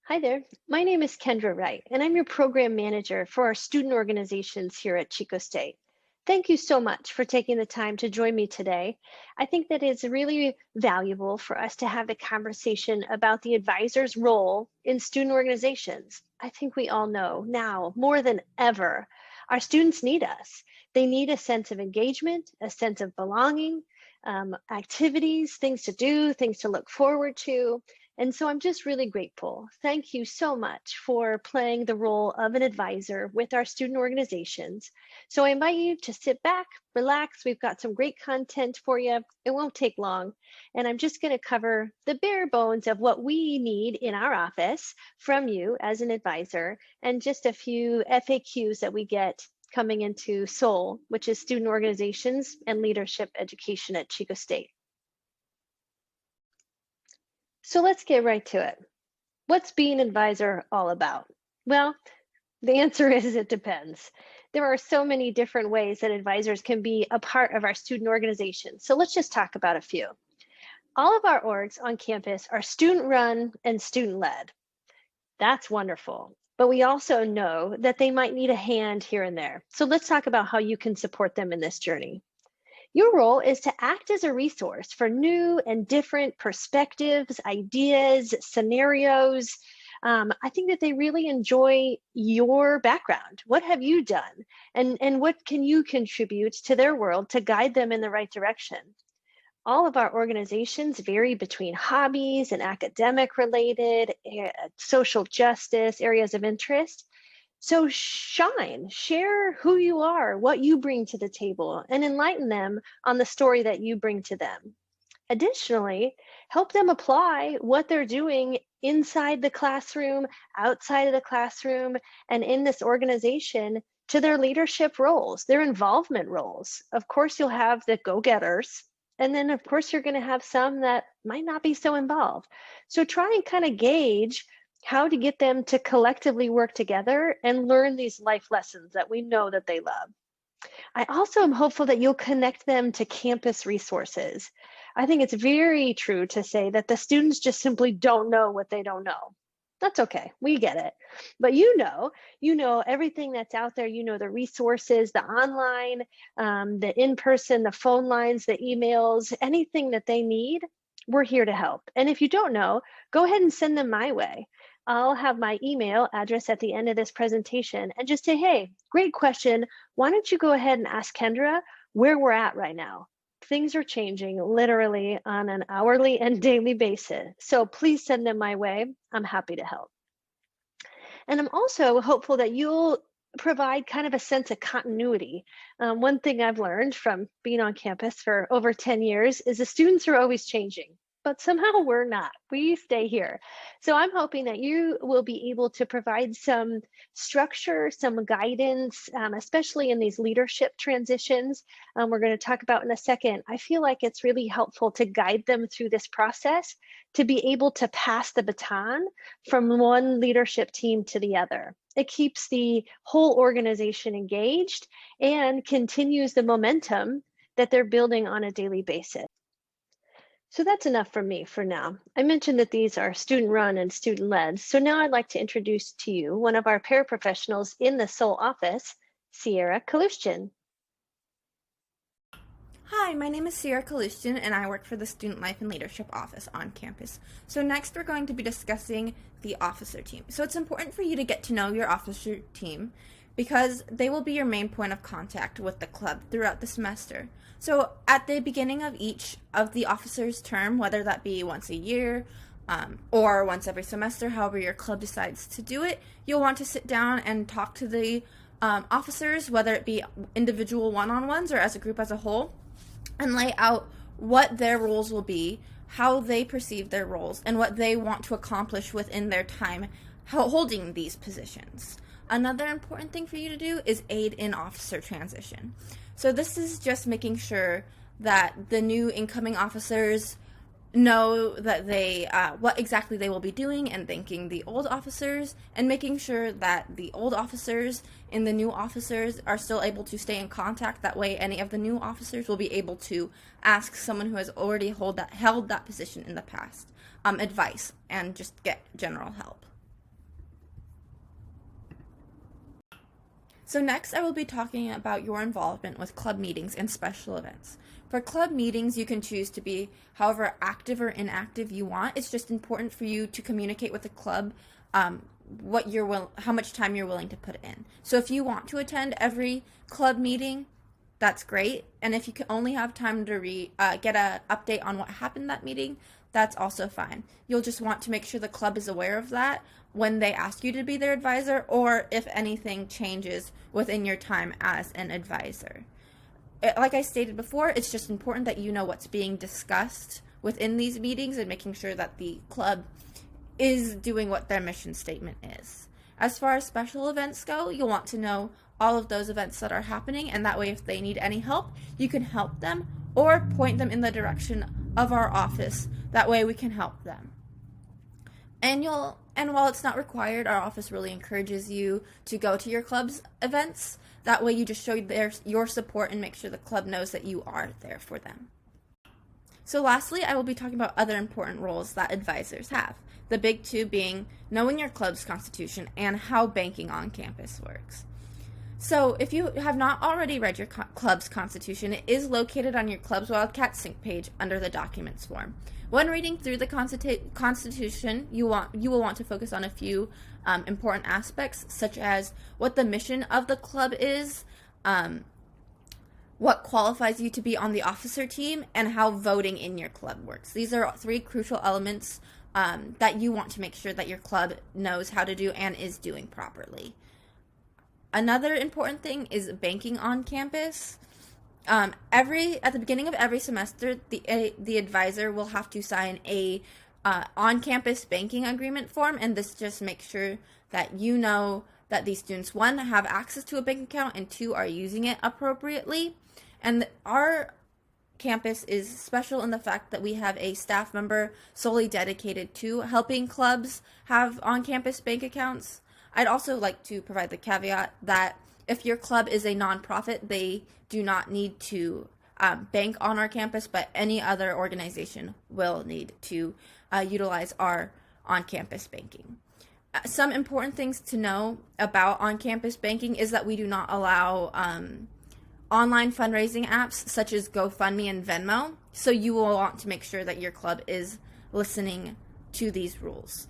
Hi there. My name is Kendra Wright, and I'm your program manager for our student organizations here at Chico State. Thank you so much for taking the time to join me today. I think that it's really valuable for us to have the conversation about the advisor's role in student organizations. I think we all know now more than ever, our students need us. They need a sense of engagement, a sense of belonging, activities, things to do, things to look forward to. And so I'm just really grateful. Thank you so much for playing the role of an advisor with our student organizations. So I invite you to sit back, relax. We've got some great content for you. It won't take long. And I'm just going to cover the bare bones of what we need in our office from you as an advisor and just a few FAQs that we get coming into SOUL, which is Student Organizations and Leadership Education at Chico State. So let's get right to it. What's being an advisor all about? Well, the answer is it depends. There are so many different ways that advisors can be a part of our student organization. So let's just talk about a few. All of our orgs on campus are student run and student led. That's wonderful. But we also know that they might need a hand here and there. So let's talk about how you can support them in this journey. Your role is to act as a resource for new and different perspectives, ideas, scenarios. I think that they really enjoy your background. What have you done? And what can you contribute to their world to guide them in the right direction? All of our organizations vary between hobbies and academic related, social justice, areas of interest. So shine, share who you are, what you bring to the table, and enlighten them on the story that you bring to them. Additionally, help them apply what they're doing inside the classroom, outside of the classroom, and in this organization to their leadership roles, their involvement roles. Of course, you'll have the go-getters, and then of course, you're going to have some that might not be so involved. So try and kind of gauge how to get them to collectively work together and learn these life lessons that we know that they love. I also am hopeful that you'll connect them to campus resources. I think it's very true to say that the students just simply don't know what they don't know. That's okay, we get it. But you know everything that's out there. You know the resources, the online, the in-person, the phone lines, the emails, anything that they need, we're here to help. And if you don't know, go ahead and send them my way. I'll have my email address at the end of this presentation and just say, hey, great question. Why don't you go ahead and ask Kendra where we're at right now? Things are changing literally on an hourly and daily basis. So please send them my way. I'm happy to help. And I'm also hopeful that you'll provide kind of a sense of continuity. One thing I've learned from being on campus for over 10 years is the students are always changing, but somehow we're not. We stay here. So I'm hoping that you will be able to provide some structure, some guidance, especially in these leadership transitions. We're going to talk about in a second. I feel like it's really helpful to guide them through this process to be able to pass the baton from one leadership team to the other. It keeps the whole organization engaged and continues the momentum that they're building on a daily basis. So that's enough from me for now. I mentioned that these are student run and student led. So now I'd like to introduce to you one of our paraprofessionals in the SOUL office, Sierra Kalushchin. Hi, my name is Sierra Kalushtin, and I work for the Student Life and Leadership Office on campus. So next we're going to be discussing the officer team. So it's important for you to get to know your officer team because they will be your main point of contact with the club throughout the semester. So at the beginning of each of the officers' term, whether that be once a year or once every semester, however your club decides to do it, you'll want to sit down and talk to the officers, whether it be individual one-on-ones or as a group as a whole, and lay out what their roles will be, how they perceive their roles, and what they want to accomplish within their time holding these positions. Another important thing for you to do is aid in officer transition. So this is just making sure that the new incoming officers know that they what exactly they will be doing and thanking the old officers, and making sure that the old officers and the new officers are still able to stay in contact. That way any of the new officers will be able to ask someone who has already held that position in the past advice and just get general help. So next I will be talking about your involvement with club meetings and special events. For club meetings, you can choose to be however active or inactive you want. It's just important for you to communicate with the club how much time you're willing to put in. So if you want to attend every club meeting, that's great. And if you can only have time to get an update on what happened that meeting, that's also fine. You'll just want to make sure the club is aware of that when they ask you to be their advisor, or if anything changes within your time as an advisor. Like I stated before, it's just important that you know what's being discussed within these meetings and making sure that the club is doing what their mission statement is. As far as special events go, you'll want to know all of those events that are happening, and that way if they need any help, you can help them or point them in the direction of our office. That way we can help them. And while it's not required, our office really encourages you to go to your club's events. That way you just show your support and make sure the club knows that you are there for them. So lastly, I will be talking about other important roles that advisors have. The big two being knowing your club's constitution and how banking on campus works. So if you have not already read your club's constitution, it is located on your club's Wildcat Sync page under the documents form. When reading through the constitution, you will want to focus on a few important aspects, such as what the mission of the club is, what qualifies you to be on the officer team, and how voting in your club works. These are three crucial elements that you want to make sure that your club knows how to do and is doing properly. Another important thing is banking on campus. At the beginning of every semester, the advisor will have to sign a on-campus banking agreement form, and this just makes sure that you know that these students, one, have access to a bank account, and two, are using it appropriately. And our campus is special in the fact that we have a staff member solely dedicated to helping clubs have on-campus bank accounts. I'd also like to provide the caveat that if your club is a nonprofit, they do not need to bank on our campus, but any other organization will need to utilize our on-campus banking. Some important things to know about on-campus banking is that we do not allow online fundraising apps such as GoFundMe and Venmo, so you will want to make sure that your club is listening to these rules.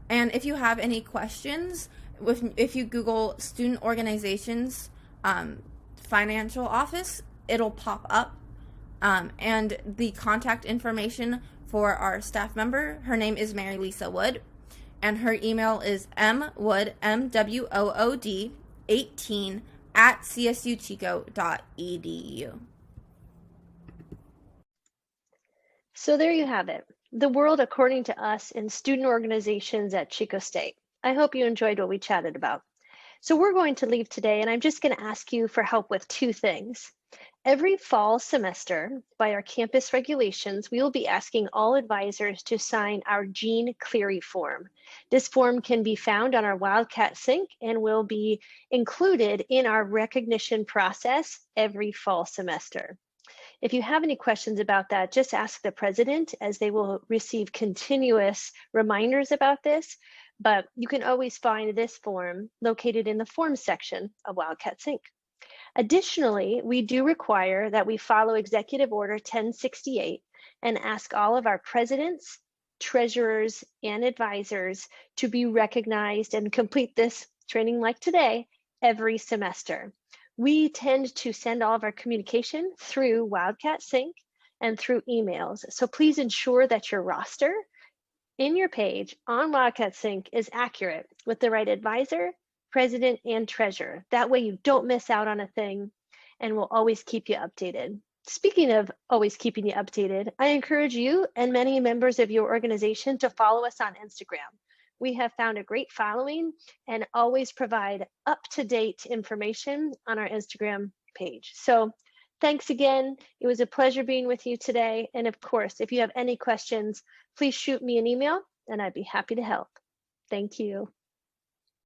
And if you have any questions, if you Google student organizations financial office, it'll pop up. And the contact information for our staff member, her name is Mary Lisa Wood, and her email is mwood, MWOOD, 18 at csuchico.edu. So there you have it. The world according to us in student organizations at Chico State. I hope you enjoyed what we chatted about. So we're going to leave today, and I'm just going to ask you for help with two things. Every fall semester, by our campus regulations, we will be asking all advisors to sign our Gene Cleary form. This form can be found on our Wildcat Sync and will be included in our recognition process every fall semester. If you have any questions about that, just ask the president, as they will receive continuous reminders about this. But you can always find this form located in the forms section of Wildcat Sync. Additionally, we do require that we follow Executive Order 1068 and ask all of our presidents, treasurers, and advisors to be recognized and complete this training like today every semester. We tend to send all of our communication through Wildcat Sync and through emails. So please ensure that your roster in your page on Wildcat Sync is accurate with the right advisor, president, and treasurer. That way you don't miss out on a thing, and we'll always keep you updated. Speaking of always keeping you updated, I encourage you and many members of your organization to follow us on Instagram. We have found a great following and always provide up-to-date information on our Instagram page. So thanks again. It was a pleasure being with you today. And of course, if you have any questions, please shoot me an email and I'd be happy to help. Thank you.